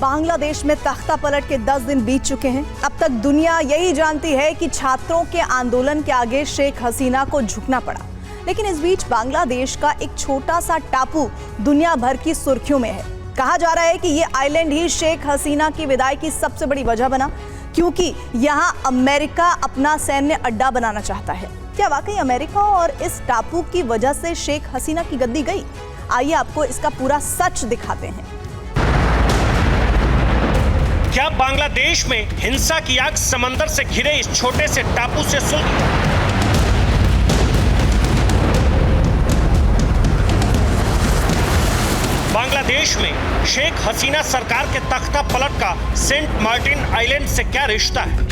बांग्लादेश में तख्ता पलट के 10 दिन बीत चुके हैं। अब तक दुनिया यही जानती है कि छात्रों के आंदोलन के आगे शेख हसीना को झुकना पड़ा, लेकिन इस बीच बांग्लादेश का एक छोटा सा टापू दुनिया भर की सुर्खियों में है। कहा जा रहा है कि ये आइलैंड ही शेख हसीना की विदाई की सबसे बड़ी वजह बना, क्योंकि यहाँ अमेरिका अपना सैन्य अड्डा बनाना चाहता है। क्या वाकई अमेरिका और इस टापू की वजह से शेख हसीना की गद्दी गई? आइए आपको इसका पूरा सच दिखाते हैं। क्या बांग्लादेश में हिंसा की आग समंदर से घिरे इस छोटे से टापू से सुलगी? बांग्लादेश में शेख हसीना सरकार के तख्ता पलट का सेंट मार्टिन आइलैंड से क्या रिश्ता है?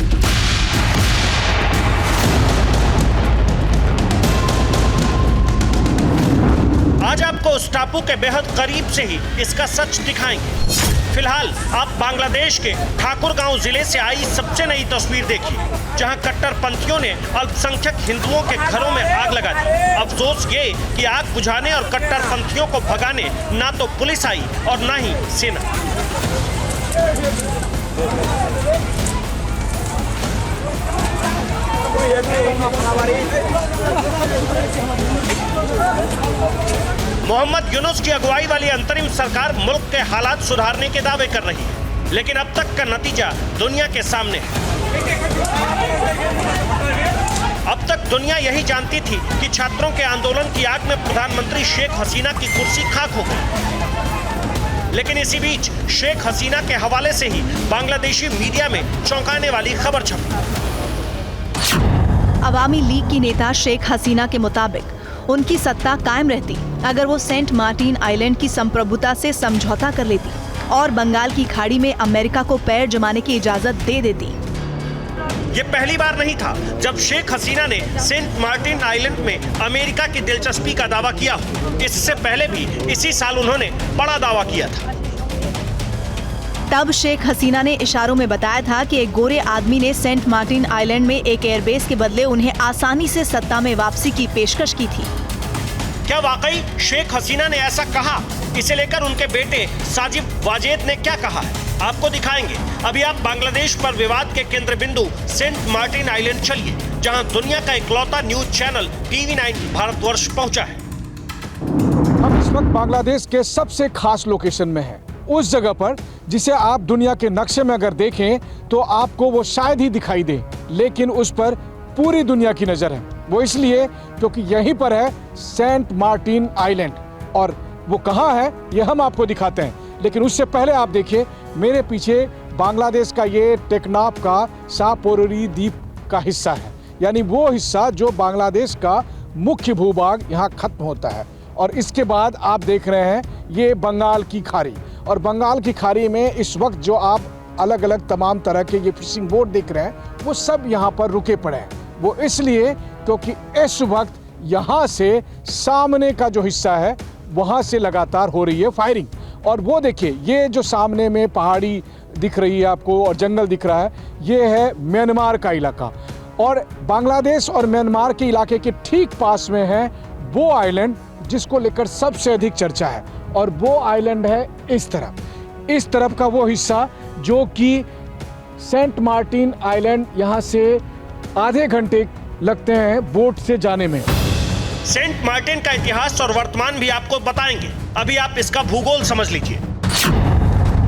आज आपको उस टापू के बेहद करीब से ही इसका सच दिखाएंगे। फिलहाल आप बांग्लादेश के ठाकुरगांव जिले से आई सबसे नई तस्वीर देखिए, जहां कट्टरपंथियों ने अल्पसंख्यक हिंदुओं के घरों में आग लगा दी। अफसोस ये कि आग बुझाने और कट्टरपंथियों को भगाने ना तो पुलिस आई और ना ही सेना। मोहम्मद यूनुस की अगुवाई वाली अंतरिम सरकार मुल्क के हालात सुधारने के दावे कर रही है, लेकिन अब तक का नतीजा दुनिया के सामने है। अब तक दुनिया यही जानती थी कि छात्रों के आंदोलन की आग में प्रधानमंत्री शेख हसीना की कुर्सी खाक हो गई, लेकिन इसी बीच शेख हसीना के हवाले से ही बांग्लादेशी मीडिया में चौंकाने वाली खबर छपी। अवामी लीग की नेता शेख हसीना के मुताबिक उनकी सत्ता कायम रहती अगर वो सेंट मार्टिन आइलैंड की संप्रभुता से समझौता कर लेती और बंगाल की खाड़ी में अमेरिका को पैर जमाने की इजाजत दे देती। ये पहली बार नहीं था जब शेख हसीना ने सेंट मार्टिन आइलैंड में अमेरिका की दिलचस्पी का दावा किया। इससे पहले भी इसी साल उन्होंने बड़ा दावा किया था। तब शेख हसीना ने इशारों में बताया था कि एक गोरे आदमी ने सेंट मार्टिन आइलैंड में एक एयरबेस के बदले उन्हें आसानी से सत्ता में वापसी की पेशकश की थी। क्या वाकई शेख हसीना ने ऐसा कहा? इसे लेकर उनके बेटे साजिब वाजेद ने क्या कहा है, आपको दिखाएंगे। अभी आप बांग्लादेश पर विवाद के केंद्र बिंदु सेंट मार्टिन आइलैंड चलिए, जहां दुनिया का इकलौता न्यूज चैनल TV9 भारतवर्ष पहुंचा है। हम इस वक्त बांग्लादेश के सबसे खास लोकेशन में हैं, उस जगह पर जिसे आप दुनिया के नक्शे में अगर देखें तो आपको वो शायद ही दिखाई दे, लेकिन उस पर पूरी दुनिया की नजर है। वो इसलिए क्योंकि यहीं पर है सेंट मार्टिन आइलैंड, और वो कहाँ है ये हम आपको दिखाते हैं। लेकिन उससे पहले आप देखिए मेरे पीछे बांग्लादेश का ये टेकनाफ का सापोरोरी द्वीप का हिस्सा है, यानी वो हिस्सा जो बांग्लादेश का मुख्य भूभाग यहाँ खत्म होता है। और इसके बाद आप देख रहे हैं ये बंगाल की खाड़ी, और बंगाल की खाड़ी में इस वक्त जो आप अलग अलग तमाम तरह के ये फिशिंग बोट देख रहे हैं वो सब यहाँ पर रुके पड़े हैं। वो इसलिए क्योंकि इस वक्त यहाँ से सामने का जो हिस्सा है वहाँ से लगातार हो रही है फायरिंग। और वो देखिए ये जो सामने में पहाड़ी दिख रही है आपको और जंगल दिख रहा है, ये है म्यांमार का इलाका, और बांग्लादेश और म्यांमार के इलाके के ठीक पास में है वो आइलैंड जिसको लेकर सबसे अधिक चर्चा है। और वो आइलैंड है इस तरफ का वो हिस्सा जो कि सेंट मार्टिन आइलैंड, यहाँ से आधे घंटे लगते हैं बोट से जाने में। सेंट मार्टिन का इतिहास और वर्तमान भी आपको बताएंगे। अभी आप इसका भूगोल समझ लीजिए।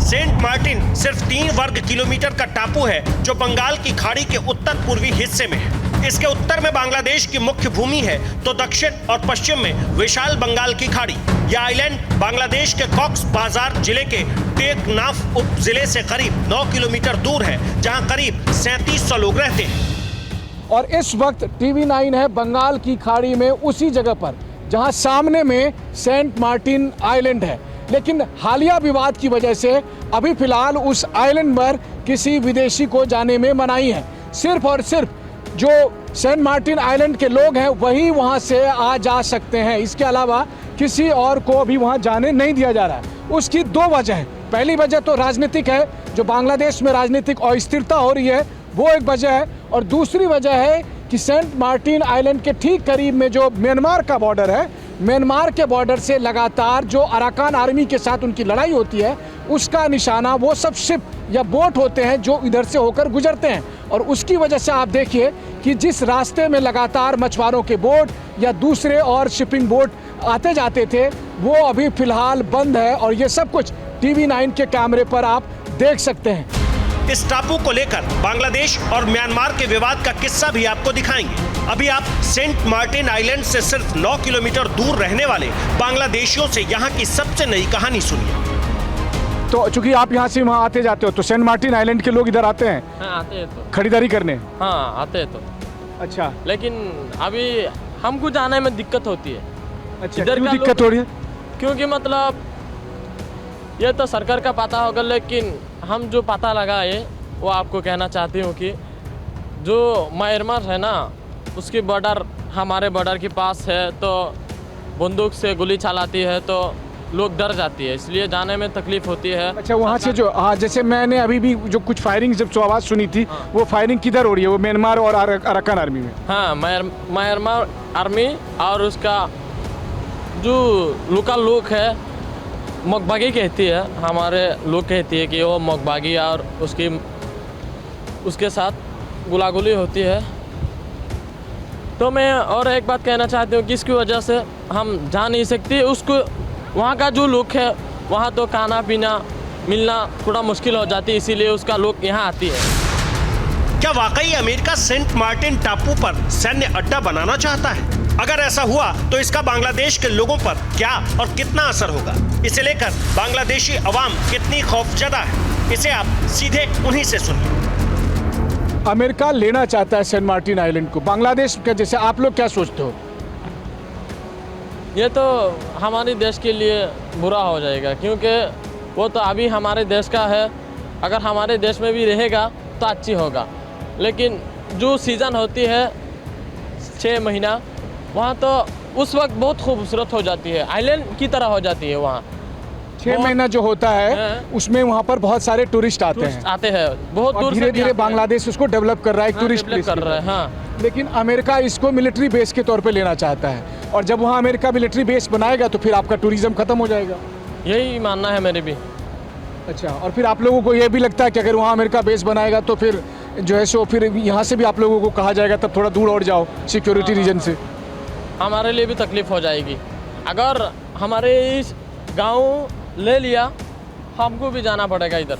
सेंट मार्टिन सिर्फ 3 वर्ग किलोमीटर का टापू है जो बंगाल की खाड़ी के उत्तर पूर्वी हिस्से में है। इसके उत्तर में बांग्लादेश की मुख्य भूमि है तो दक्षिण और पश्चिम में विशाल बंगाल की खाड़ी। यह आइलैंड बांग्लादेश के कॉक्स बाजार जिले के टेकनाफ उप जिले से करीब 9 किलोमीटर दूर है, जहां करीब 3700 लोग रहते हैं। और इस वक्त TV9 है बंगाल की खाड़ी में उसी जगह पर जहां सामने में सेंट मार्टिन आइलैंड है। लेकिन हालिया विवाद की वजह से अभी फिलहाल उस आइलैंड पर किसी विदेशी को जाने में मनाही है। सिर्फ और सिर्फ जो सेंट मार्टिन आइलैंड के लोग हैं वही वहां से आ जा सकते हैं। इसके अलावा किसी और को अभी वहां जाने नहीं दिया जा रहा है। उसकी 2 वजह है। पहली वजह तो राजनीतिक है, जो बांग्लादेश में राजनीतिक अस्थिरता हो रही है वो एक वजह है, और दूसरी वजह है कि सेंट मार्टिन आइलैंड के ठीक करीब में जो म्यांमार का बॉर्डर है, म्यांमार के बॉर्डर से लगातार जो अराकान आर्मी के साथ उनकी लड़ाई होती है उसका निशाना वो सब शिप या बोट होते हैं जो इधर से होकर गुजरते हैं। और उसकी वजह से आप देखिए कि जिस रास्ते में लगातार मछुआरों के बोट या दूसरे और शिपिंग बोट आते जाते थे वो अभी फिलहाल बंद है। और ये सब कुछ TV9 के कैमरे पर आप देख सकते हैं। इस टापू को लेकर बांग्लादेश और म्यांमार के विवाद का किस्सा भी आपको दिखाएंगे। अभी आप सेंट मार्टिन आइलैंड से सिर्फ 9 किलोमीटर दूर रहने वाले बांग्लादेशियों से यहाँ की सबसे नई कहानी सुनिए। तो चूंकि आप यहाँ से वहाँ आते जाते हो तो सेंट मार्टिन आइलैंड के लोग इधर आते हैं? हाँ आते हैं तो खरीदारी करने। हाँ आते हैं तो। अच्छा, लेकिन अभी हमको जाने में दिक्कत होती है। अच्छा, इधर क्यों का दिक्कत हो रही है? क्योंकि मतलब ये तो सरकार का पता होगा, लेकिन हम जो पता लगाए वो आपको कहना चाहती हूँ कि जो म्यांमार है ना उसकी बॉर्डर हमारे बॉर्डर के पास है, तो बंदूक से गोली चलाती है तो लोग डर जाती है, इसलिए जाने में तकलीफ होती है। अच्छा, वहाँ से जो हाँ जैसे मैंने अभी भी जो कुछ फायरिंग जब आवाज़ सुनी थी वो फायरिंग किधर हो रही है? वो म्यांमार और अराकान आर्मी में? हाँ, म्यांमार आर्मी और उसका जो लोकल लोग है मकबागी कहती है, हमारे लोग कहती है कि वो मकबागी और उसके साथ गुलागुली होती है। तो मैं और एक बात कहना चाहती हूँ कि इसकी वजह से हम जा नहीं सकते। उसको वहाँ का जो लोग है वहाँ तो खाना पीना मिलना थोड़ा मुश्किल हो जाती है, इसीलिए उसका लोग यहाँ आती है। क्या वाकई अमेरिका सेंट मार्टिन टापू पर सैन्य अड्डा बनाना चाहता है? अगर ऐसा हुआ तो इसका बांग्लादेश के लोगों पर क्या और कितना असर होगा, इसे लेकर बांग्लादेशी अवाम कितनी खौफजदा है, इसे आप सीधे उन्हीं से सुनिए। अमेरिका लेना चाहता है सेंट मार्टिन आइलैंड को, बांग्लादेश का जैसे आप लोग क्या सोचते हो? ये तो हमारे देश के लिए बुरा हो जाएगा, क्योंकि वो तो अभी हमारे देश का है। अगर हमारे देश में भी रहेगा तो अच्छी होगा, लेकिन जो सीज़न होती है 6 महीना वहाँ तो उस वक्त बहुत खूबसूरत हो जाती है, आइलैंड की तरह हो जाती है वहाँ। 6 महीना जो होता है उसमें वहाँ पर बहुत सारे टूरिस्ट आते हैं बहुत दूर से। धीरे धीरे बांग्लादेश उसको डेवलप कर रहा है, टूरिस्ट प्लेस कर रहा है। हाँ, लेकिन अमेरिका इसको मिलिट्री बेस के तौर पे लेना चाहता है, और जब वहाँ अमेरिका मिलिट्री बेस बनाएगा तो फिर आपका टूरिज्म खत्म हो जाएगा। यही मानना है मेरे भी। अच्छा, और फिर आप लोगों को ये भी लगता है कि अगर वहाँ अमेरिका बेस बनाएगा तो फिर जो है सो फिर यहाँ से भी आप लोगों को कहा जाएगा तब थोड़ा दूर और जाओ सिक्योरिटी रीजन से? हमारे लिए भी तकलीफ हो जाएगी। अगर हमारे इस गांव ले लिया हमको भी जाना पड़ेगा इधर।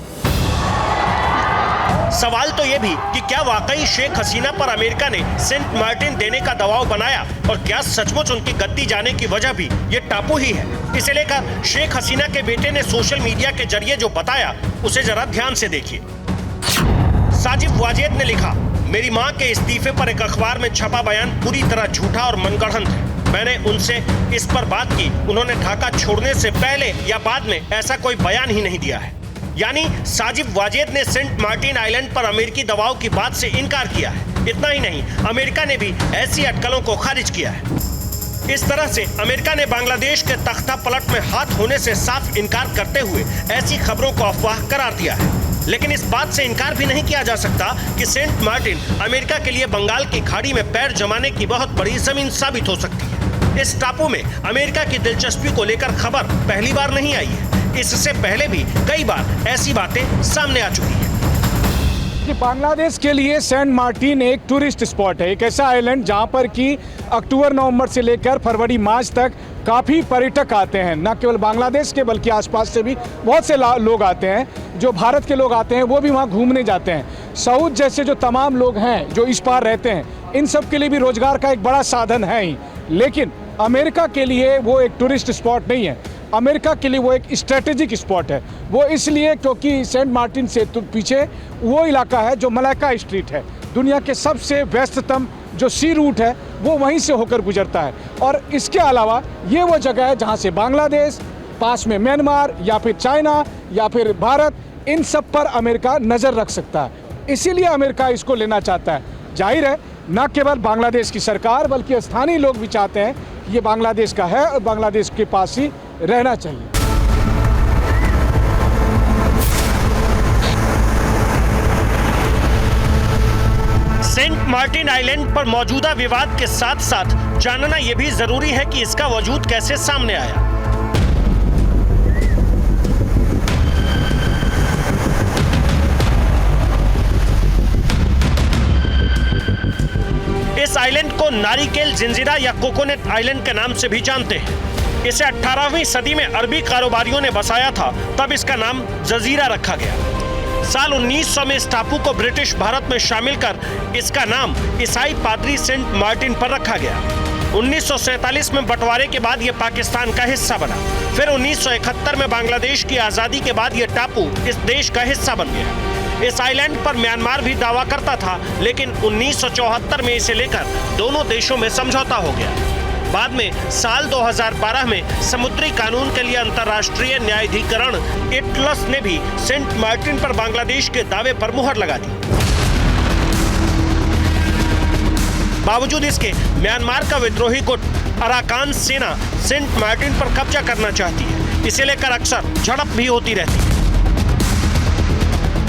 सवाल तो ये भी कि क्या वाकई शेख हसीना पर अमेरिका ने सेंट मार्टिन देने का दबाव बनाया, और क्या सचमुच उनकी गद्दी जाने की वजह भी ये टापू ही है? इसे लेकर शेख हसीना के बेटे ने सोशल मीडिया के जरिए जो बताया उसे जरा ध्यान से देखिए। साजिद वाजेद ने लिखा, मेरी मां के इस्तीफे पर एक अखबार में छपा बयान पूरी तरह झूठा और मनगढ़ंत है। मैंने उनसे इस पर बात की, उन्होंने ढाका छोड़ने से पहले या बाद में ऐसा कोई बयान ही नहीं दिया है। यानी साजिद वाजेद ने सेंट मार्टिन आइलैंड पर अमेरिकी दबाव की बात से इनकार किया है। इतना ही नहीं, अमेरिका ने भी ऐसी अटकलों को खारिज किया है। इस तरह से अमेरिका ने बांग्लादेश के तख्ता पलट में हाथ होने से साफ इनकार करते हुए ऐसी खबरों को अफवाह करार दिया है। लेकिन इस बात से इनकार भी नहीं किया जा सकता कि सेंट मार्टिन अमेरिका के लिए बंगाल की खाड़ी में पैर जमाने की बहुत बड़ी जमीन साबित हो सकती है। इस टापू में अमेरिका की दिलचस्पी को लेकर खबर पहली बार नहीं आई है, इससे पहले भी कई बार ऐसी बातें सामने आ चुकी हैं। कि बांग्लादेश के लिए सेंट मार्टिन एक टूरिस्ट स्पॉट है, एक ऐसा आइलैंड जहां पर कि अक्टूबर नवंबर से लेकर फरवरी मार्च तक काफ़ी पर्यटक आते हैं। न केवल बांग्लादेश के बल्कि आसपास से भी बहुत से लोग आते हैं, जो भारत के लोग आते हैं वो भी वहाँ घूमने जाते हैं। सऊद जैसे जो तमाम लोग हैं जो इस पार रहते हैं, इन सब के लिए भी रोजगार का एक बड़ा साधन है ही। लेकिन अमेरिका के लिए वो एक टूरिस्ट स्पॉट नहीं है, अमेरिका के लिए वो एक स्ट्रेटेजिक स्पॉट है। वो इसलिए क्योंकि सेंट मार्टिन से तो पीछे वो इलाका है जो मलाक्का स्ट्रीट है, दुनिया के सबसे व्यस्ततम जो सी रूट है वो वहीं से होकर गुजरता है। और इसके अलावा ये वो जगह है जहाँ से बांग्लादेश, पास में म्यांमार या फिर चाइना या फिर भारत, इन सब पर अमेरिका नज़र रख सकता है। इसीलिए अमेरिका इसको लेना चाहता है। जाहिर है न केवल बांग्लादेश की सरकार बल्कि स्थानीय लोग भी चाहते हैं कि ये बांग्लादेश का है और बांग्लादेश के पास ही रहना चाहिए। सेंट मार्टिन आइलैंड पर मौजूदा विवाद के साथ साथ जानना यह भी जरूरी है कि इसका वजूद कैसे सामने आया। इसको नारिकेल जिंजीरा या कोकोनट आइलैंड के नाम से भी जानते हैं। इसे 18वीं सदी में अरबी कारोबारियों ने बसाया था, तब इसका नाम जजीरा रखा गया। साल 1900 में इस टापू को ब्रिटिश भारत में शामिल कर इसका नाम ईसाई पादरी सेंट मार्टिन पर रखा गया। 1947 में बंटवारे के बाद यह पाकिस्तान का हिस्सा बना। फिर 1971 में बांग्लादेश की आजादी के बाद यह टापू इस देश का हिस्सा बन गया। इस आइलैंड पर म्यांमार भी दावा करता था, लेकिन 1974 में इसे लेकर दोनों देशों में समझौता हो गया। बाद में साल 2012 में समुद्री कानून के लिए अंतर्राष्ट्रीय न्यायाधिकरण इटलस ने भी सेंट मार्टिन पर बांग्लादेश के दावे पर मुहर लगा दी। बावजूद इसके म्यांमार का विद्रोही गुट अराकान सेना सेंट मार्टिन पर कब्जा करना चाहती है। इसे लेकर अक्सर झड़प भी होती रहती है।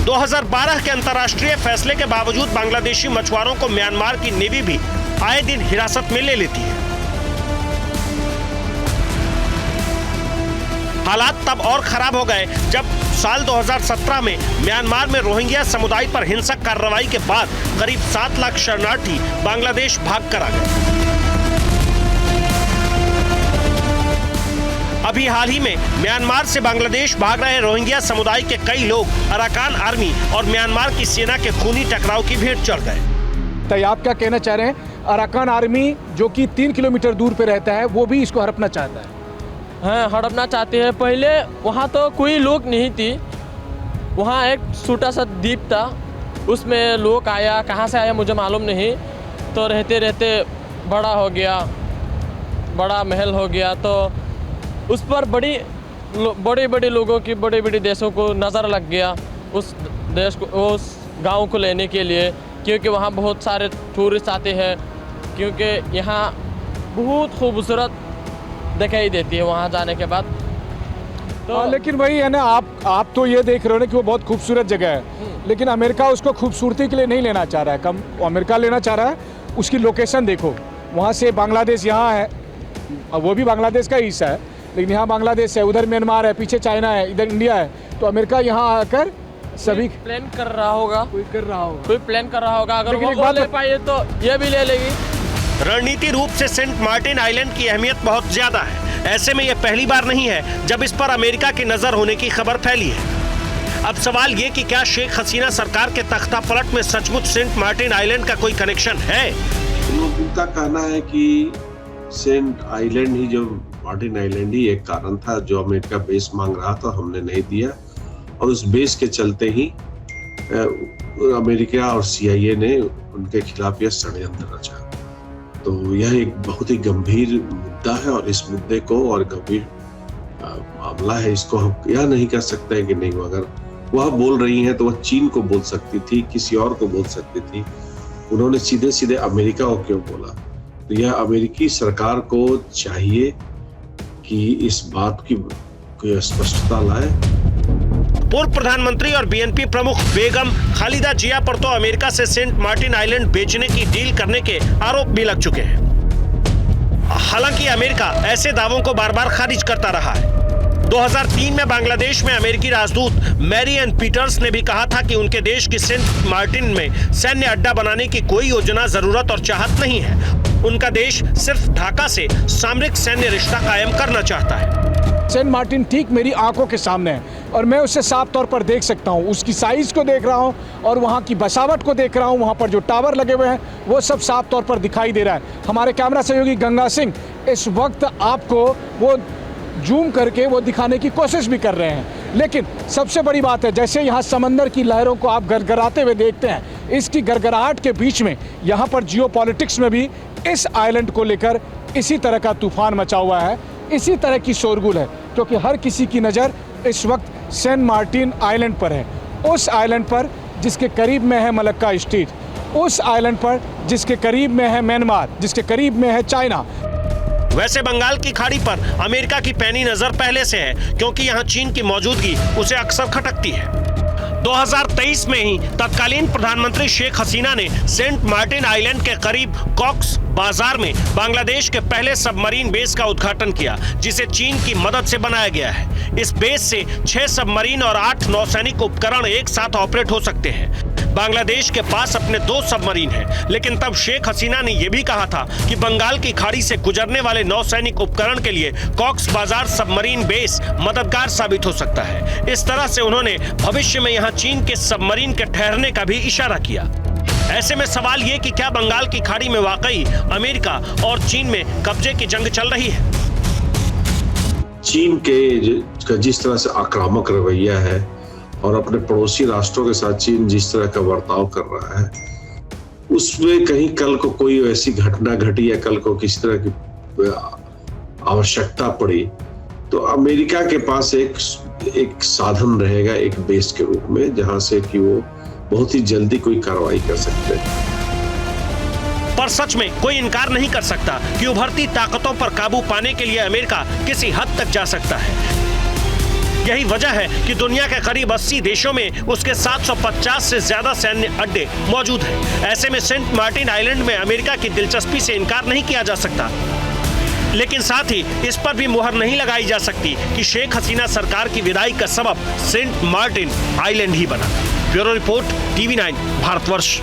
2012 के अंतर्राष्ट्रीय फैसले के बावजूद बांग्लादेशी मछुआरों को म्यांमार की नेवी भी आए दिन हिरासत में ले लेती है। हालात तब और खराब हो गए जब साल 2017 में म्यांमार में रोहिंग्या समुदाय पर हिंसक कार्रवाई के बाद करीब 7 लाख शरणार्थी बांग्लादेश भाग कर आ गए। अभी हाल ही में म्यांमार से बांग्लादेश भाग रहे रोहिंग्या समुदाय के कई लोग अराकान आर्मी और म्यांमार की सेना के खूनी टकराव की भेंट चढ़ गए। तो आप क्या कहना चाह रहे हैं? अराकान आर्मी जो कि 3 किलोमीटर दूर पे रहता है, वो भी इसको हड़पना चाहता है। हाँ, हड़पना चाहते हैं। पहले वहाँ तो कोई लोग नहीं थी, वहाँ एक छोटा सा द्वीप था, उसमें लोग आया, कहाँ से आया मुझे मालूम नहीं। तो रहते रहते बड़ा हो गया, बड़ा महल हो गया, तो उस पर बड़े बड़े लोगों की बड़े बड़े देशों को नज़र लग गया उस देश को, उस गांव को लेने के लिए, क्योंकि वहाँ बहुत सारे टूरिस्ट आते हैं, क्योंकि यहाँ बहुत खूबसूरत दिखाई देती है वहाँ जाने के बाद। तो लेकिन वही है ना, आप तो ये देख रहे हो ना कि वो बहुत खूबसूरत जगह है, लेकिन अमेरिका उसको खूबसूरती के लिए नहीं लेना चाह रहा है। कम अमेरिका लेना चाह रहा है उसकी लोकेशन देखो, वहाँ से बांग्लादेश यहाँ है, वो भी बांग्लादेश का हिस्सा है, लेकिन यहाँ बांग्लादेश है, उधर म्यांमार है, पीछे चाइना है, इधर इंडिया है। तो अमेरिका यहाँ आकर सभी प्लान कर रहा होगा, कोई प्लान कर रहा होगा। अगर वो ले पाए तो ये भी ले लेगी। रणनीति रूप से सेंट मार्टिन आइलैंड की अहमियत बहुत ज्यादा है। ऐसे में यह पहली बार नहीं है जब इस पर अमेरिका की नजर होने की खबर फैली है। अब सवाल ये कि क्या शेख हसीना सरकार के तख्ता पलट में सचमुच सेंट मार्टिन आइलैंड का कोई कनेक्शन है? उनका कहना है कि सेंट आइलैंड ही, जो मार्टिन आइलैंड ही एक कारण था जो अमेरिका बेस मांग रहा था, हमने नहीं दिया, और उस बेस के चलते ही अमेरिका और CIA ने उनके खिलाफ यह षड्यंत्र रचा। तो यह एक बहुत ही गंभीर मुद्दा है, और इस मुद्दे को, और गंभीर मामला है, इसको हम यह नहीं कर सकते कि नहीं, अगर वह बोल रही हैं तो वह चीन को बोल सकती थी, किसी और को बोल सकती थी। उन्होंने सीधे सीधे अमेरिका को क्यों बोला? तो यह अमेरिकी सरकार को चाहिए कि इस बात की कोई स्पष्टता लाए। पूर्व प्रधानमंत्री और BNP प्रमुख बेगम खालिदा जिया पर तो अमेरिका से सेंट मार्टिन आइलैंड बेचने की डील करने के आरोप भी लग चुके हैं। हालांकि अमेरिका ऐसे दावों को बार बार खारिज करता रहा है। 2003 में बांग्लादेश में अमेरिकी राजदूत मैरी एन पीटर्स ने भी कहा था कि उनके देश की सेंट मार्टिन में सैन्य अड्डा बनाने की कोई योजना, जरूरत और चाहत नहीं है। उनका देश सिर्फ ढाका से सामरिक सैन्य रिश्ता कायम करना चाहता है। सेंट मार्टिन ठीक मेरी आंखों के सामने है, और मैं उसे साफ तौर पर देख सकता हूँ। उसकी साइज को देख रहा हूँ, और वहाँ की बसावट को देख रहा हूँ। वहाँ पर जो टावर लगे हुए हैं वो सब साफ तौर पर दिखाई दे रहा है। हमारे कैमरा सहयोगी गंगा सिंह इस वक्त आपको वो जूम करके वो दिखाने की कोशिश भी कर रहे हैं। लेकिन सबसे बड़ी बात है, जैसे यहाँ समंदर की लहरों को आप गरगराते हुए देखते हैं, इसकी गरगराहट के बीच में यहाँ पर जियोपॉलिटिक्स में भी इस आइलैंड को लेकर इसी तरह का तूफान मचा हुआ है, इसी तरह की शोरगुल है, क्योंकि हर किसी की नज़र इस वक्त सेंट मार्टिन आइलैंड पर है। उस आइलैंड पर जिसके करीब में है मलक्का स्टेट, उस आइलैंड पर जिसके करीब में है म्यांमार, जिसके करीब में है चाइना। वैसे बंगाल की खाड़ी पर अमेरिका की पैनी नजर पहले से है, क्योंकि यहाँ चीन की मौजूदगी उसे अक्सर खटकती है। 2023 में ही तत्कालीन प्रधानमंत्री शेख हसीना ने सेंट मार्टिन आइलैंड के करीब कॉक्स बाजार में बांग्लादेश के पहले सबमरीन बेस का उद्घाटन किया, जिसे चीन की मदद से बनाया गया है। इस बेस से 6 सबमरीन और 8 नौसैनिक उपकरण एक साथ ऑपरेट हो सकते हैं। बांग्लादेश के पास अपने 2 सबमरीन हैं, लेकिन तब शेख हसीना ने यह भी कहा था कि बंगाल की खाड़ी से गुजरने वाले नौसैनिक उपकरण के लिए कॉक्स बाजार सबमरीन बेस मददगार साबित हो सकता है। इस तरह से उन्होंने भविष्य में यहां चीन के सबमरीन के ठहरने का भी इशारा किया। ऐसे में सवाल ये कि क्या बंगाल की खाड़ी में वाकई अमेरिका और चीन में कब्जे की जंग चल रही है? चीन के जिस तरह से आक्रामक रवैया है और अपने पड़ोसी राष्ट्रों के साथ चीन जिस तरह का बर्ताव कर रहा है, उसमें कहीं कल को कोई ऐसी घटना घटी या कल को किसी तरह की आवश्यकता पड़ी तो अमेरिका के पास एक साधन रहेगा, एक बेस के रूप में, जहां से कि वो बहुत ही जल्दी कोई कार्रवाई कर सकते हैं। पर सच में कोई इनकार नहीं कर सकता कि उभरती ताकतों पर काबू पाने के लिए अमेरिका किसी हद तक जा सकता है। यही वजह है कि दुनिया के करीब 80 देशों में उसके 750 से ज्यादा सैन्य अड्डे मौजूद हैं। ऐसे में सेंट मार्टिन आइलैंड में अमेरिका की दिलचस्पी से इनकार नहीं किया जा सकता, लेकिन साथ ही इस पर भी मुहर नहीं लगाई जा सकती कि शेख हसीना सरकार की विदाई का सबब सेंट मार्टिन आइलैंड ही बना। Bureau report, TV9 Bharatvarsh.